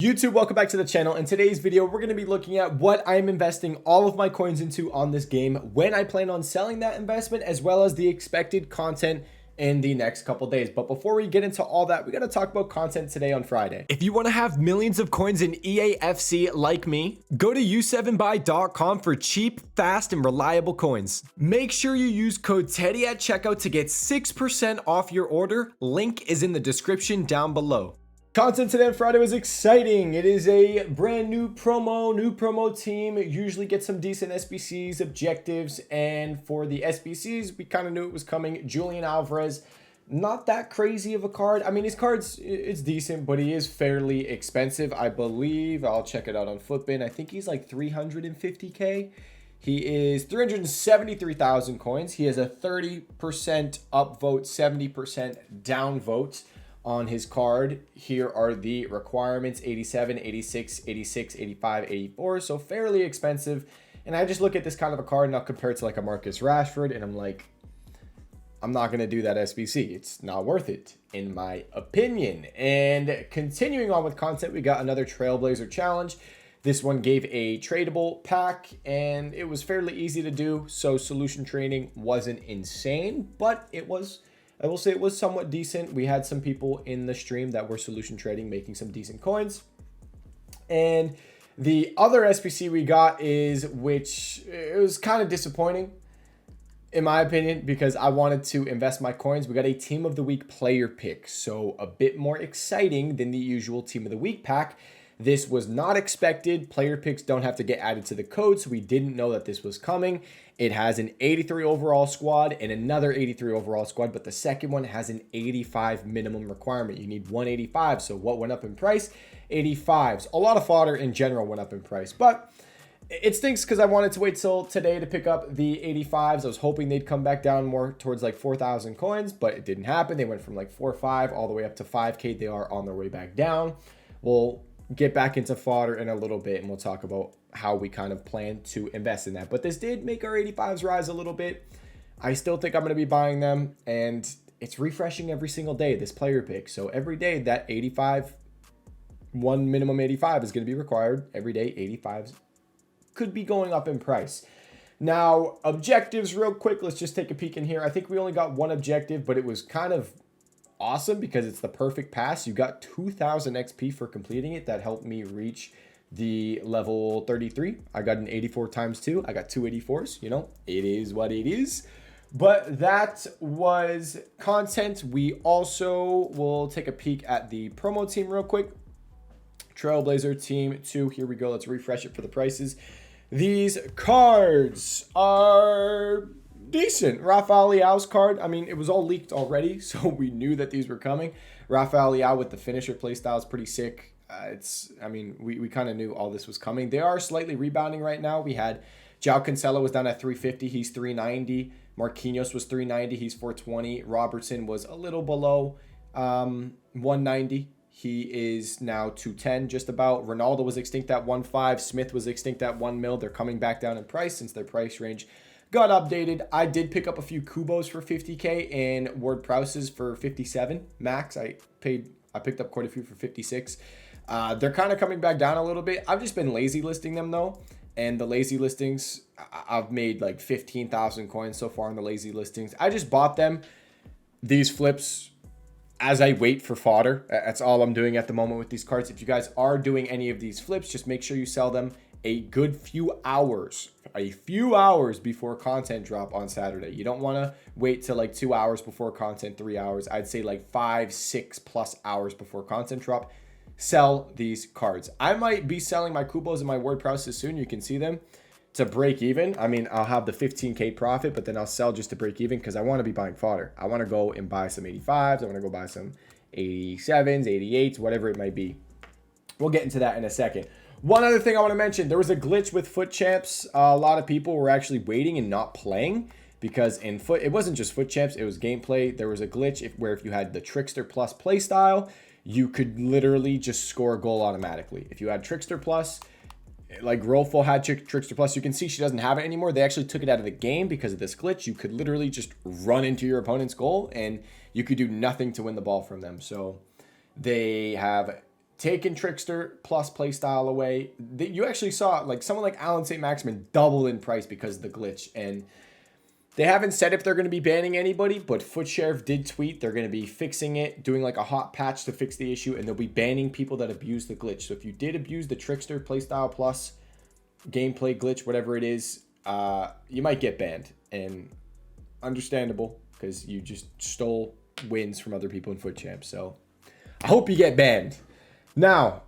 YouTube, welcome back to the channel. In today's video, we're going to be looking at what I'm investing all of my coins into on this game, when I plan on selling that investment, as well as the expected content in the next couple days. But before we get into all that, we got to talk about content today on Friday. If you want to have millions of coins in eafc like me, go to u7buy.com for cheap, fast, and reliable coins. Make sure you use code TEDDY at checkout to get 6% off your order. Link is in the description down below. Content today on Friday was exciting. It is a brand new promo team. Usually get some decent SBCs, objectives, and for the SBCs, we kind of knew it was coming. Julian Alvarez, not that crazy of a card. I mean, his card's, it's decent, but he is fairly expensive. I believe, I'll check it out on Flipin. I think he's like 350K. He is 373,000 coins. He has a 30% upvote, 70% downvote on his card. Here are the requirements: 87, 86, 86, 85, 84. So fairly expensive. And I just look at this kind of a card and I'll compare it to like a Marcus Rashford, and I'm like, I'm not going to do that SBC. It's not worth it, in my opinion. And continuing on with content, we got another Trailblazer challenge. This one gave a tradable pack and it was fairly easy to do. So solution trading wasn't insane, but it was, I will say, it was somewhat decent. We had some people in the stream that were solution trading, making some decent coins. And the other SBC we got is, which it was kind of disappointing, in my opinion, because I wanted to invest my coins. We got a Team of the Week player pick, so a bit more exciting than the usual Team of the Week pack. This was not expected. Player picks don't have to get added to the code, so we didn't know that this was coming. It has an 83 overall squad and another 83 overall squad, but the second one has an 85 minimum requirement. You need 185, so what went up in price? 85s. A lot of fodder in general went up in price, but it stinks because I wanted to wait till today to pick up the 85s. I was hoping they'd come back down more towards like 4,000 coins, but it didn't happen. They went from like 4.5 all the way up to 5K. They are on their way back down. We'll get back into fodder in a little bit and we'll talk about how we kind of plan to invest in that. But this did make our 85s rise a little bit. I still think I'm going to be buying them, and it's refreshing every single day, this player pick. So every day that 85, one minimum 85 is going to be required. Every day 85s could be going up in price. Now, objectives real quick. Let's just take a peek in here. I think we only got one objective, but it was kind of awesome because it's the perfect pass. You got 2,000 XP for completing it. That helped me reach the level 33. I got an 84 times 2. I got two 84s. You know, it is what it is. But that was content. We also will take a peek at the promo team real quick. Trailblazer team 2. Here we go. Let's refresh it for the prices. These cards are decent. Rafael Leao's card, I mean, it was all leaked already, so we knew that these were coming. Rafael Leao with the finisher playstyle is pretty sick. We kind of knew all this was coming. They are slightly rebounding right now. We had João Cancelo was down at 350. He's 390. Marquinhos was 390. He's 420. Robertson was a little below 190. He is now 210 just about. Ronaldo was extinct at 1.5. Smith was extinct at 1 mil. They're coming back down in price since their price range got updated. I did pick up a few Kubos for 50K and Ward Prowses for 57 max. I picked up quite a few for 56. They're kind of coming back down a little bit. I've just been lazy listing them though. And the lazy listings, I've made like 15,000 coins so far on the lazy listings. I just bought them, these flips, as I wait for fodder. That's all I'm doing at the moment with these cards. If you guys are doing any of these flips, just make sure you sell them a good few hours before content drop on Saturday. You don't want to wait till like 2 hours before content, 3 hours. I'd say like 5-6+ hours before content drop. Sell these cards. I might be selling my Kubos and my Word Prowses soon. You can see them to break even. I mean, I'll have the 15K profit, but then I'll sell just to break even because I want to be buying fodder. I want to go and buy some 85s. I want to go buy some 87s, 88s, whatever it might be. We'll get into that in a second. One other thing I want to mention, there was a glitch with Foot Champs. A lot of people were actually waiting and not playing because in Foot, it wasn't just Foot Champs, it was gameplay. There was a glitch where if you had the Trickster Plus playstyle, you could literally just score a goal automatically. If you had Trickster Plus, like Rolfo had Trickster Plus, you can see she doesn't have it anymore. They actually took it out of the game because of this glitch. You could literally just run into your opponent's goal and you could do nothing to win the ball from them. So they have taking Trickster plus playstyle away. You actually saw like someone like Alan St. Maximin double in price because of the glitch. And they haven't said if they're going to be banning anybody, but Foot Sheriff did tweet they're going to be fixing it, doing like a hot patch to fix the issue, and they'll be banning people that abuse the glitch. So if you did abuse the Trickster playstyle plus gameplay glitch, whatever it is, you might get banned. And understandable, because you just stole wins from other people in Foot Champ. So I hope you get banned. Now,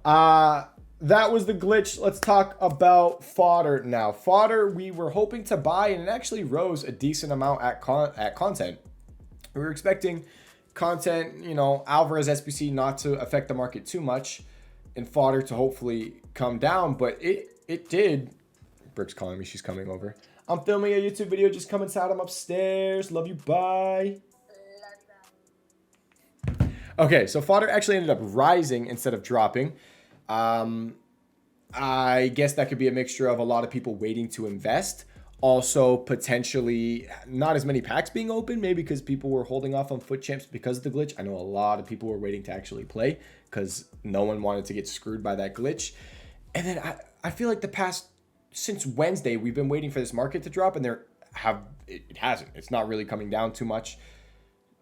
that was the glitch. Let's talk about fodder now. Fodder, we were hoping to buy, and it actually rose a decent amount at content. We were expecting content, you know, Alvarez SBC not to affect the market too much, and fodder to hopefully come down, but it did. Brooke's calling me. She's coming over. I'm filming a YouTube video. Just come inside. I'm upstairs. Love you. Bye. Okay, so fodder actually ended up rising instead of dropping. I guess that could be a mixture of a lot of people waiting to invest. Also, potentially not as many packs being open, maybe because people were holding off on Foot Champs because of the glitch. I know a lot of people were waiting to actually play because no one wanted to get screwed by that glitch. And then I feel like since Wednesday, we've been waiting for this market to drop, and it hasn't. It's not really coming down too much.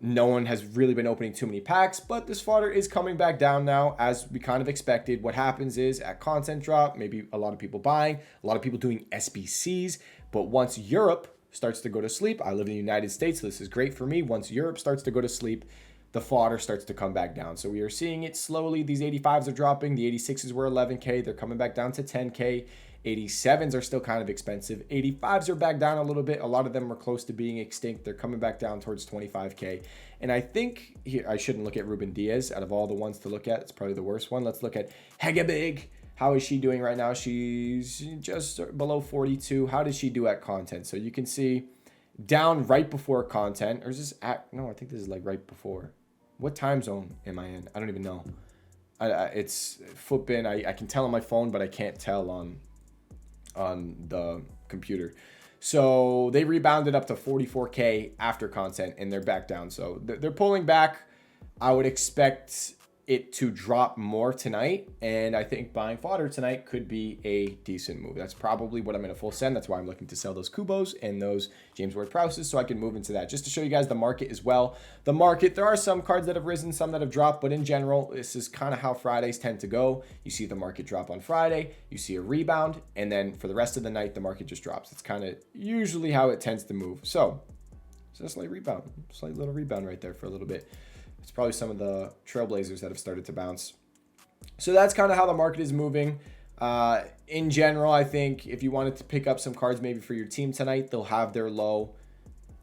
No one has really been opening too many packs, but this fodder is coming back down now, as we kind of expected. What happens is at content drop, maybe a lot of people buying, a lot of people doing SBCs, but once Europe starts to go to sleep, I live in the United States, so this is great for me. Once Europe starts to go to sleep, the fodder starts to come back down. So we are seeing it slowly. These 85s are dropping. The 86s were 11K. They're coming back down to 10K. 87s are still kind of expensive. 85s are back down a little bit. A lot of them are close to being extinct. They're coming back down towards 25K. And I think here, I shouldn't look at Ruben Diaz. Out of all the ones to look at, it's probably the worst one. Let's look at Hegebig. How is she doing right now? She's just below 42. How did she do at content? So you can see down right before content. Or is this at, no, I think this is like right before. What time zone am I in? I don't even know. It's Footbin. I can tell on my phone, but I can't tell on the computer. So they rebounded up to 44K after content, and they're back down. So they're pulling back. I would expect it to drop more tonight, and I think buying fodder tonight could be a decent move. That's probably what I'm in a full send. That's why I'm looking to sell those Kubos and those James Ward-Prowses, so I can move into that. Just to show you guys the market as well. The market, there are some cards that have risen, some that have dropped, but in general, this is kind of how Fridays tend to go. You see the market drop on Friday, you see a rebound, and then for the rest of the night, the market just drops. It's kind of usually how it tends to move. So it's a slight rebound, slight little rebound right there for a little bit. It's probably some of the Trailblazers that have started to bounce. So that's kind of how the market is moving. In general, I think if you wanted to pick up some cards maybe for your team tonight, they'll have their low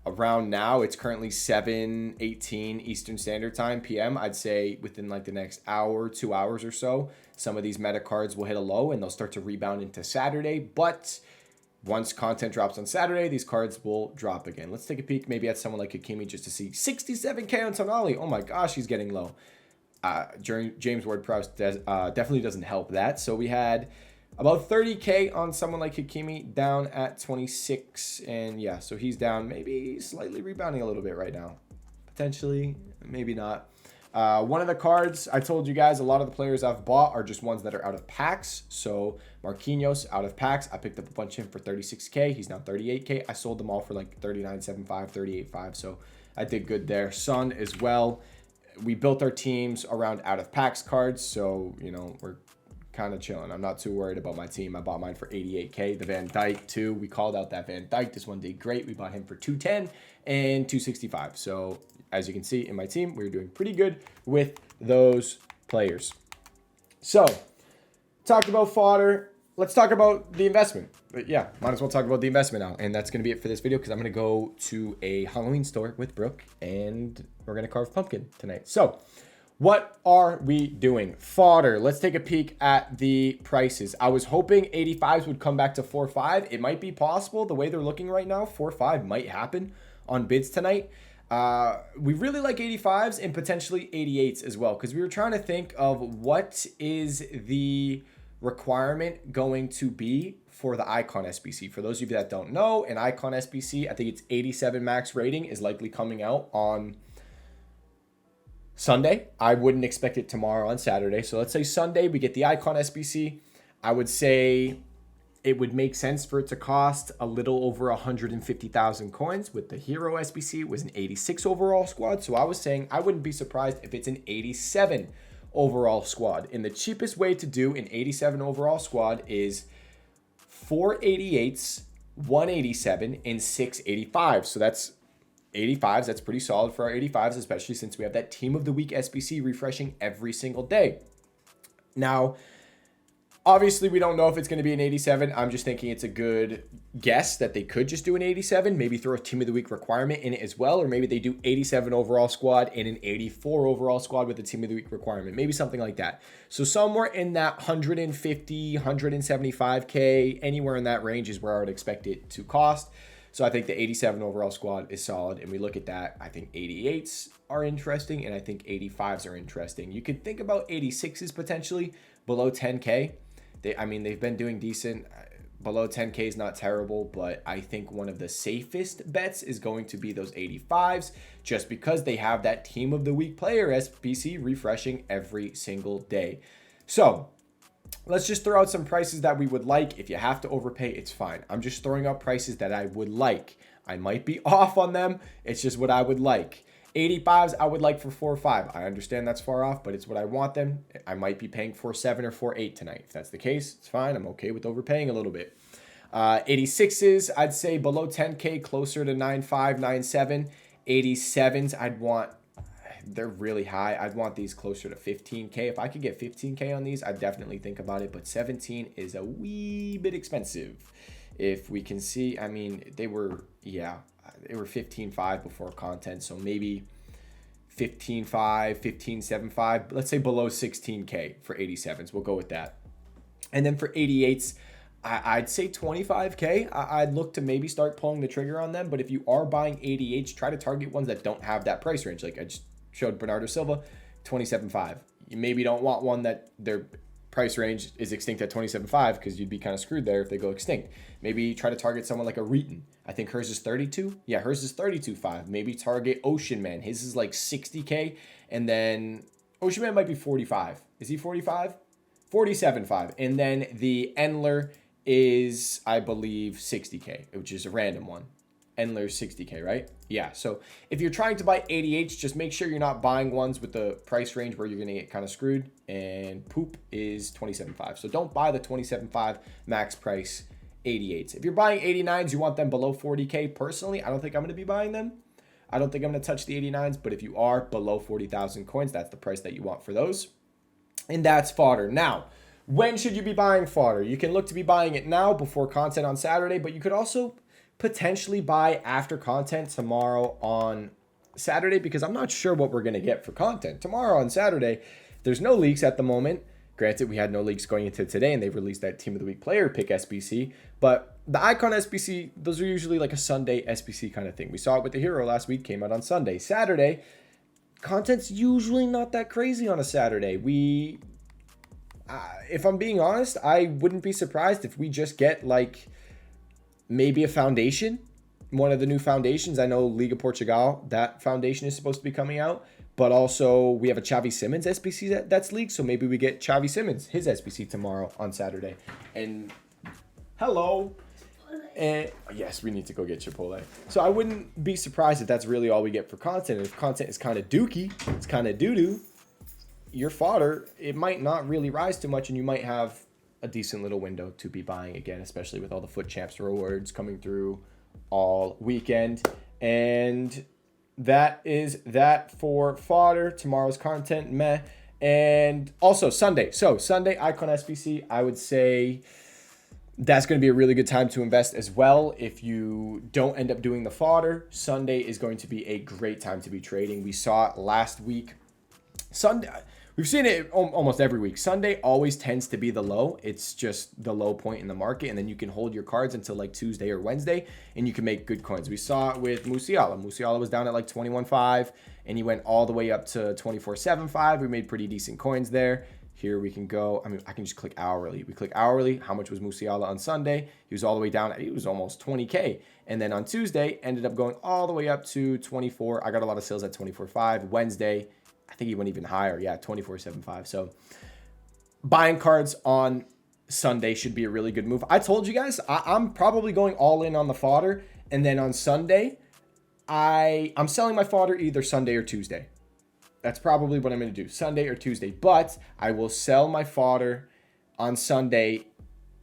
around now. It's currently 7:18 Eastern Standard Time PM. I'd say within like the next hour, 2 hours or so, some of these meta cards will hit a low and they'll start to rebound into Saturday. But once content drops on Saturday, these cards will drop again. Let's take a peek maybe at someone like Hakimi just to see 67K on Tonali. Oh my gosh, he's getting low. James Ward-Prowse definitely doesn't help that. So we had about 30K on someone like Hakimi, down at 26. And yeah, so he's down, maybe slightly rebounding a little bit right now. Potentially, maybe not. One of the cards, I told you guys, a lot of the players I've bought are just ones that are out of packs. So Marquinhos out of packs. I picked up a bunch of him for 36K. He's now 38K. I sold them all for like 39.75, 38.5. So I did good there. Son as well. We built our teams around out of packs cards. So, you know, we're kind of chilling. I'm not too worried about my team. I bought mine for 88K. The Van Dijk too. We called out that Van Dijk. This one did great. We bought him for 210 and 265. So as you can see in my team, we're doing pretty good with those players. So talked about fodder. Let's talk about the investment. But yeah, might as well talk about the investment now. And that's going to be it for this video because I'm going to go to a Halloween store with Brooke and we're going to carve pumpkin tonight. So what are we doing? Fodder. Let's take a peek at the prices. I was hoping 85s would come back to 4.5. It might be possible the way they're looking right now. 4.5 might happen on bids tonight. We really like 85s and potentially 88s as well because we were trying to think of what is the requirement going to be for the Icon SBC. For those of you that don't know, an Icon SBC, I think it's 87 max rating is likely coming out on Sunday, I wouldn't expect it tomorrow on Saturday. So let's say Sunday, we get the Icon SBC. I would say it would make sense for it to cost a little over 150,000 coins. With the Hero SBC, it was an 86 overall squad. So I was saying I wouldn't be surprised if it's an 87 overall squad. And the cheapest way to do an 87 overall squad is 4 88s, 187, and 6 85s. So that's 85s. That's pretty solid for our 85s, especially since we have that Team of the Week SBC refreshing every single day. Now, obviously, we don't know if it's going to be an 87. I'm just thinking it's a good guess that they could just do an 87, maybe throw a Team of the Week requirement in it as well, or maybe they do 87 overall squad and an 84 overall squad with a Team of the Week requirement, maybe something like that. So somewhere in that 150, 175K, anywhere in that range is where I would expect it to cost. So I think the 87 overall squad is solid, and we look at that. I think 88s are interesting, and I think 85s are interesting. You could think about 86s potentially below 10K. They've been doing decent. Below 10K is not terrible, but I think one of the safest bets is going to be those 85s, just because they have that Team of the Week player SBC refreshing every single day. So let's just throw out some prices that we would like. If you have to overpay, it's fine. I'm just throwing out prices that I would like. I might be off on them. It's just what I would like. 85s I would like for 4.5. I understand that's far off, but it's what I want them. I might be paying 4.7 or 4.8 tonight. If that's the case, it's fine. I'm okay with overpaying a little bit. 86s, I'd say below 10K, closer to 9.5, 9.7. 87s, they're really high. I'd want these closer to 15K. If I could get 15K on these, I'd definitely think about it. But 17 is a wee bit expensive. If we can see, they were 15.5 before content. So maybe 15.5, 15.75. Let's say below 16K for 87s. We'll go with that. And then for 88s, I'd say 25K. I'd look to maybe start pulling the trigger on them. But if you are buying 88s, try to target ones that don't have that price range. Like I just showed Bernardo Silva, 27.5. You maybe don't want one that their price range is extinct at 27.5 because you'd be kind of screwed there if they go extinct. Maybe try to target someone like a Reeton. I think hers is 32. Yeah, hers is 32.5. Maybe target Ocean Man. His is like 60K. And then Ocean Man might be 45. Is he 45? 47.5. And then the Endler is, I believe, 60K, which is a random one. Endler's 60K, right? Yeah, so if you're trying to buy 88s, just make sure you're not buying ones with the price range where you're going to get kind of screwed. And poop is 27.5. So don't buy the 27.5 max price 88s. If you're buying 89s, you want them below 40K. Personally, I don't think I'm going to be buying them. I don't think I'm going to touch the 89s, but if you are below 40,000 coins, that's the price that you want for those. And that's fodder. Now, when should you be buying fodder? You can look to be buying it now before content on Saturday, but you could also potentially buy after content tomorrow on Saturday, because I'm not sure what we're going to get for content tomorrow on Saturday. There's no leaks at the moment. Granted, we had no leaks going into today, and they've released that Team of the Week player pick SBC, but the Icon SBC, those are usually like a Sunday SBC kind of thing. We saw it with the Hero last week, came out on Sunday. Saturday, content's usually not that crazy on a Saturday. If I'm being honest, I wouldn't be surprised if we just get like maybe a foundation, one of the new foundations. I know Liga Portugal, that foundation is supposed to be coming out, but also we have a Xavi Simons SBC that's leaked, so maybe we get Xavi Simons, his SBC tomorrow on Saturday. And hello. And yes, we need to go get Chipotle. So I wouldn't be surprised if that's really all we get for content. If content is kind of dookie, it's kind of doo-doo, your fodder, it might not really rise too much, and you might have a decent little window to be buying again, especially with all the Foot Champs rewards coming through all weekend. And that is that for fodder. Tomorrow's content, meh. And also Sunday. So Sunday, Icon SBC, I would say that's going to be a really good time to invest as well. If you don't end up doing the fodder, Sunday is going to be a great time to be trading. We saw it last week. Sunday, we've seen it almost every week. Sunday always tends to be the low. It's just the low point in the market, and then you can hold your cards until like Tuesday or Wednesday, and you can make good coins. We saw it with Musiala. Musiala was down at like 21.5, and he went all the way up to 24.75. We made pretty decent coins there. Here we can go. I can just click hourly. We click hourly. How much was Musiala on Sunday? He was all the way down. He was almost 20K. And then on Tuesday, ended up going all the way up to 24. I got a lot of sales at 24.5. Wednesday, I think he went even higher. Yeah, 24.75. So buying cards on Sunday should be a really good move. I told you guys, I'm probably going all in on the fodder. And then on Sunday, I'm selling my fodder either Sunday or Tuesday. That's probably what I'm going to do, Sunday or Tuesday. But I will sell my fodder on Sunday,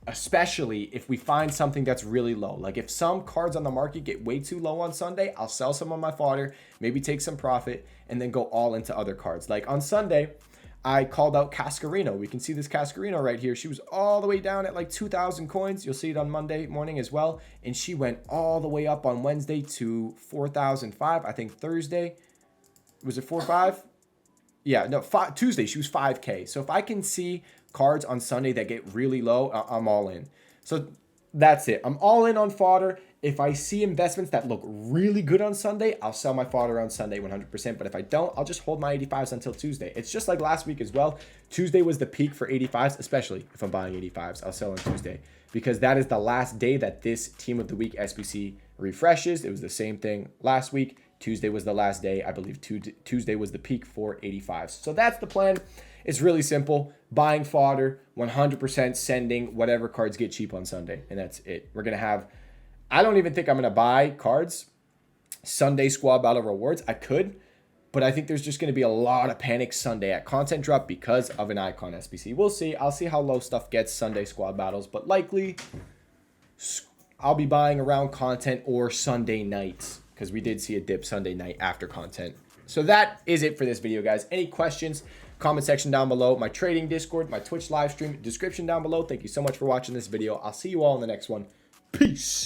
especially if we find something that's really low. Like if some cards on the market get way too low on Sunday, I'll sell some of my fodder, maybe take some profit, and then go all into other cards. Like on Sunday, I called out Cascarino. We can see this Cascarino right here. She was all the way down at like 2,000 coins. You'll see it on Monday morning as well. And she went all the way up on Wednesday to 4,005. I think Thursday, was it 4.5? Yeah, no, Tuesday, she was 5K. So if I can see cards on Sunday that get really low, I'm all in. So that's it. I'm all in on fodder. If I see investments that look really good on Sunday, I'll sell my fodder on Sunday 100%. But if I don't, I'll just hold my 85s until Tuesday. It's just like last week as well. Tuesday was the peak for 85s, especially if I'm buying 85s. I'll sell on Tuesday because that is the last day that this Team of the Week SBC refreshes. It was the same thing last week. Tuesday was the last day. I believe Tuesday was the peak for 85s. So that's the plan. It's really simple. Buying fodder, 100% sending whatever cards get cheap on Sunday. And that's it. We're going to have... I don't even think I'm going to buy cards Sunday squad battle rewards. I could, but I think there's just going to be a lot of panic Sunday at content drop because of an icon SBC. We'll see. I'll see how low stuff gets Sunday squad battles, but likely I'll be buying around content or Sunday nights because we did see a dip Sunday night after content. So that is it for this video, guys. Any questions? Comment section down below. My trading Discord, my Twitch live stream, description down below. Thank you so much for watching this video. I'll see you all in the next one. Peace.